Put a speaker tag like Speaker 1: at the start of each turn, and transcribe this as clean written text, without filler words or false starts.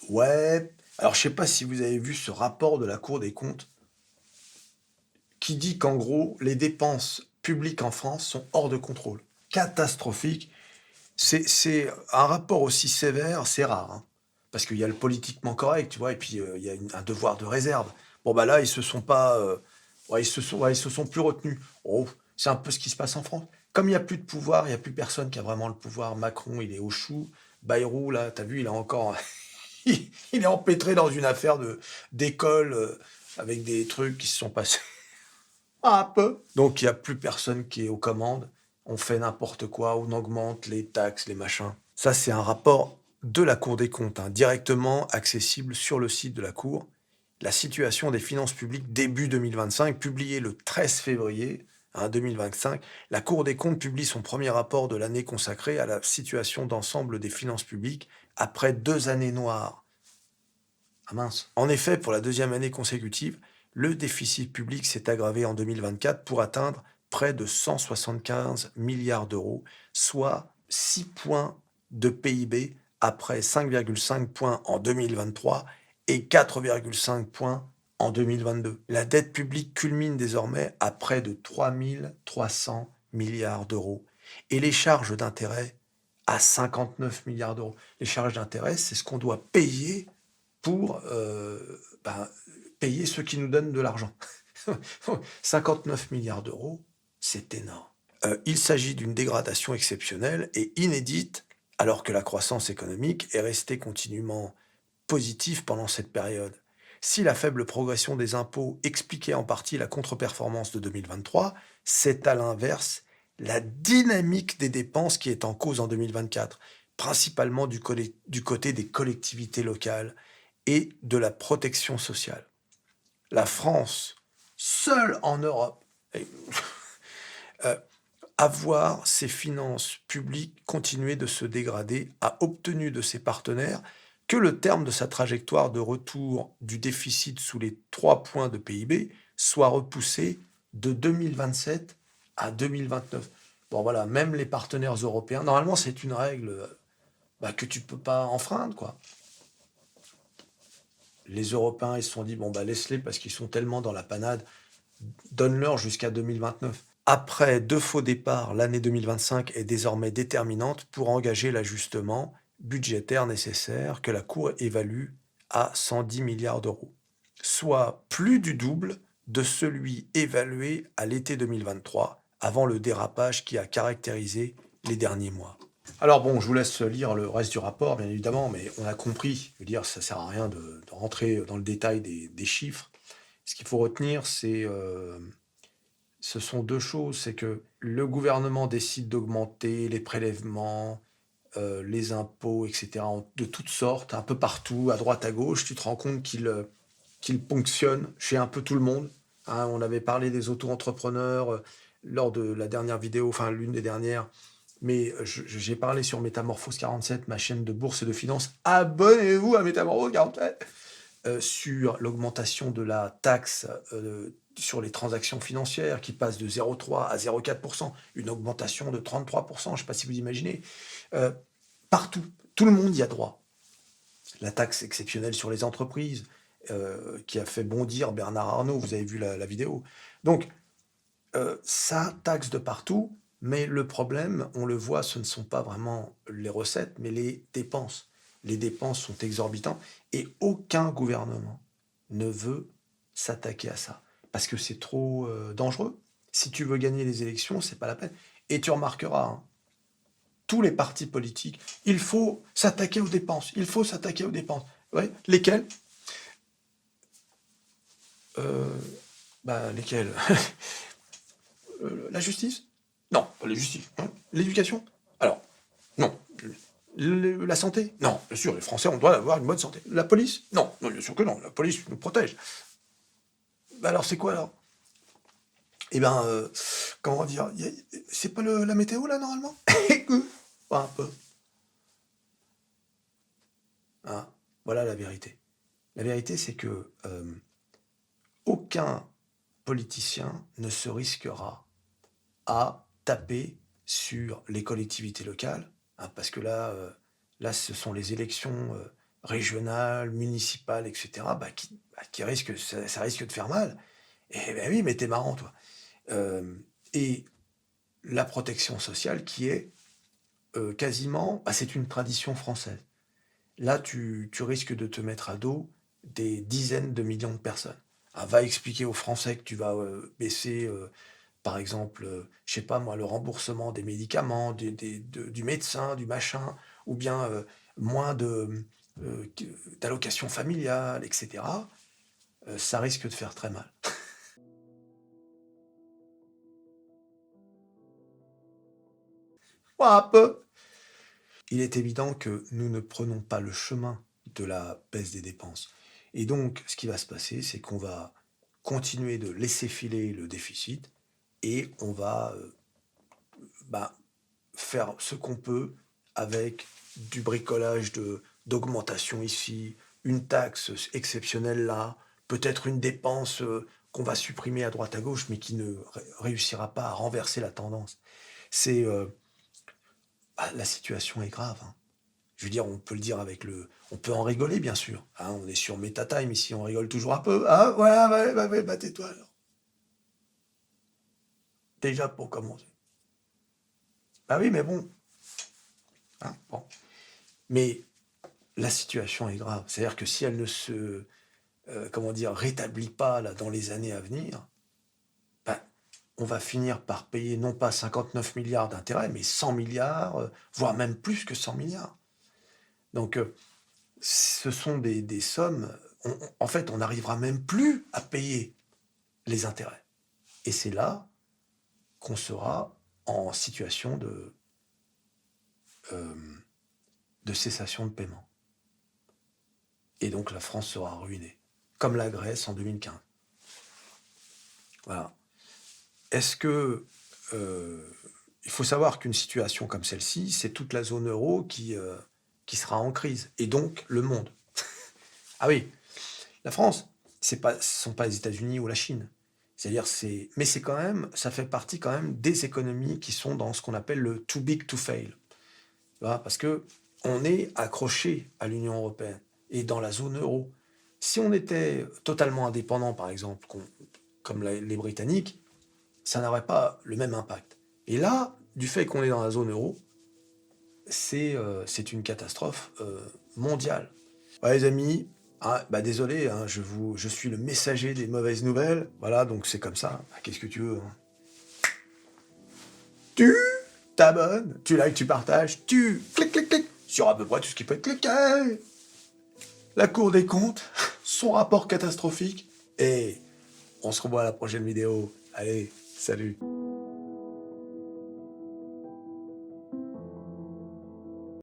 Speaker 1: Ouais, alors je sais pas si vous avez vu ce rapport de la Cour des comptes qui dit qu'en gros, les dépenses publiques en France sont hors de contrôle. Catastrophique. C'est un rapport aussi sévère, c'est rare, hein, parce qu'il y a le politiquement correct, tu vois? Et puis, il y a un devoir de réserve. Bon, bah, là, ils se sont pas, ils se sont plus retenus. Oh, c'est un peu ce qui se passe en France. Comme il y a plus de pouvoir, il y a plus personne qui a vraiment le pouvoir. Macron, il est au chou. Bayrou, là, tu as vu, il a encore il est empêtré dans une affaire d'école, avec des trucs qui se sont passés un peu. Donc il y a plus personne qui est aux commandes. On fait n'importe quoi, on augmente les taxes, les machins. Ça, c'est un rapport de la Cour des comptes, hein, directement accessible sur le site de la Cour. La situation des finances publiques début 2025, publié le 13 février 2025. La Cour des comptes publie son premier rapport de l'année consacré à la situation d'ensemble des finances publiques après 2 années noires. Ah mince. En effet, pour la deuxième année consécutive, le déficit public s'est aggravé en 2024 pour atteindre près de 175 milliards d'euros, soit 6 points de PIB après 5,5 points en 2023 et 4,5 points en 2022. La dette publique culmine désormais à près de 3 300 milliards d'euros et les charges d'intérêt à 59 milliards d'euros. Les charges d'intérêt, c'est ce qu'on doit payer pour payer ceux qui nous donnent de l'argent. 59 milliards d'euros, c'est énorme. Il s'agit d'une dégradation exceptionnelle et inédite, alors que la croissance économique est restée continuellement positive pendant cette période. Si la faible progression des impôts expliquait en partie la contre-performance de 2023, c'est à l'inverse la dynamique des dépenses qui est en cause en 2024, principalement du côté des collectivités locales et de la protection sociale. La France, seule en Europe, euh, à voir ses finances publiques continuer de se dégrader, a obtenu de ses partenaires que le terme de sa trajectoire de retour du déficit sous les 3 points de PIB soit repoussé de 2027 à 2029. Bon voilà, même les partenaires européens, normalement c'est une règle que tu peux pas enfreindre, quoi. Les Européens, ils se sont dit, bon, bah laisse-les parce qu'ils sont tellement dans la panade, donne-leur jusqu'à 2029. Après 2 faux départs, l'année 2025 est désormais déterminante pour engager l'ajustement budgétaire nécessaire que la Cour évalue à 110 milliards d'euros, soit plus du double de celui évalué à l'été 2023, avant le dérapage qui a caractérisé les derniers mois. Alors bon, je vous laisse lire le reste du rapport, bien évidemment, mais on a compris. Je veux dire, ça sert à rien de rentrer dans le détail des chiffres. Ce qu'il faut retenir, ce sont 2 choses. C'est que le gouvernement décide d'augmenter les prélèvements, les impôts, etc., de toutes sortes, un peu partout, à droite, à gauche. Tu te rends compte qu'il ponctionne chez un peu tout le monde, hein. On avait parlé des auto-entrepreneurs lors de la dernière vidéo, enfin l'une des dernières, mais j'ai parlé sur Métamorphose 47, ma chaîne de bourse et de finance. Abonnez-vous à Métamorphose 47 sur l'augmentation de la taxe sur les transactions financières qui passe de 0,3 à 0,4%, une augmentation de 33%, je ne sais pas si vous imaginez. Euh, Partout, tout le monde y a droit. La taxe exceptionnelle sur les entreprises qui a fait bondir Bernard Arnault, vous avez vu la vidéo. Donc, ça taxe de partout, mais le problème, on le voit, ce ne sont pas vraiment les recettes, mais les dépenses. Les dépenses sont exorbitantes et aucun gouvernement ne veut s'attaquer à ça parce que c'est trop dangereux. Si tu veux gagner les élections, c'est pas la peine. Et tu remarqueras, hein, tous les partis politiques, il faut s'attaquer aux dépenses. Il faut s'attaquer aux dépenses. Ouais, lesquelles? Euh, Lesquelles? La justice? Non, pas la justice. Hein. L'éducation? Alors, non. La santé? Non, bien sûr, les Français, on doit avoir une bonne santé. La police? Non, non, bien sûr que non. La police nous protège. Bah alors, c'est quoi alors? Eh ben, comment dire? C'est pas la météo là, normalement? Pas un peu. Hein. Voilà la vérité. La vérité, c'est que aucun politicien ne se risquera à taper sur les collectivités locales, hein, parce que là, ce sont les élections régionales, municipales, etc., qui risquent, ça risque de faire mal. Eh ben oui, mais t'es marrant, toi. Et la protection sociale qui est quasiment, c'est une tradition française. Là, tu risques de te mettre à dos des dizaines de millions de personnes. Ah, va expliquer aux Français que tu vas baisser, par exemple, je sais pas moi, le remboursement des médicaments, du médecin, du machin, ou bien moins d'allocations familiales, etc. Ça risque de faire très mal. Ouais, un peu. Il est évident que nous ne prenons pas le chemin de la baisse des dépenses. Et donc, ce qui va se passer, c'est qu'on va continuer de laisser filer le déficit et on va bah, faire ce qu'on peut avec du bricolage d'augmentation ici, une taxe exceptionnelle là, peut-être une dépense qu'on va supprimer à droite à gauche, mais qui ne réussira pas à renverser la tendance. C'est la situation est grave, hein. Je veux dire, on peut le dire avec le. On peut en rigoler, bien sûr. Hein, on est sur MetaTime ici, on rigole toujours un peu. Ah, voilà, ouais, bah tais-toi alors. Déjà pour commencer. Bah oui, mais bon. Hein, bon. Mais la situation est grave. C'est-à-dire que si elle ne se, comment dire, rétablit pas là, dans les années à venir, bah, on va finir par payer non pas 59 milliards d'intérêts, mais 100 milliards, voire même plus que 100 milliards. Donc, ce sont des sommes. En fait, on n'arrivera même plus à payer les intérêts. Et c'est là qu'on sera en situation euh, de cessation de paiement. Et donc la France sera ruinée, comme la Grèce en 2015. Voilà. Est-ce que... il faut savoir qu'une situation comme celle-ci, c'est toute la zone euro qui sera en crise, et donc le monde. Ah oui, la France, ce ne sont pas les États-Unis ou la Chine. C'est-à-dire, mais c'est quand même, ça fait partie quand même des économies qui sont dans ce qu'on appelle le too big to fail. Voilà, parce que on est accroché à l'Union européenne et dans la zone euro. Si on était totalement indépendant, par exemple, comme les Britanniques, ça n'aurait pas le même impact. Et là, du fait qu'on est dans la zone euro, c'est une catastrophe mondiale. Ouais, les amis, désolé, hein, je suis le messager des mauvaises nouvelles. Voilà, donc c'est comme ça. Qu'est-ce que tu veux, hein. Tu t'abonnes, tu likes, tu partages, tu clic, clic, clic sur à peu près tout ce qui peut être cliqué. La Cour des comptes, son rapport catastrophique. Et on se revoit à la prochaine vidéo. Allez, salut.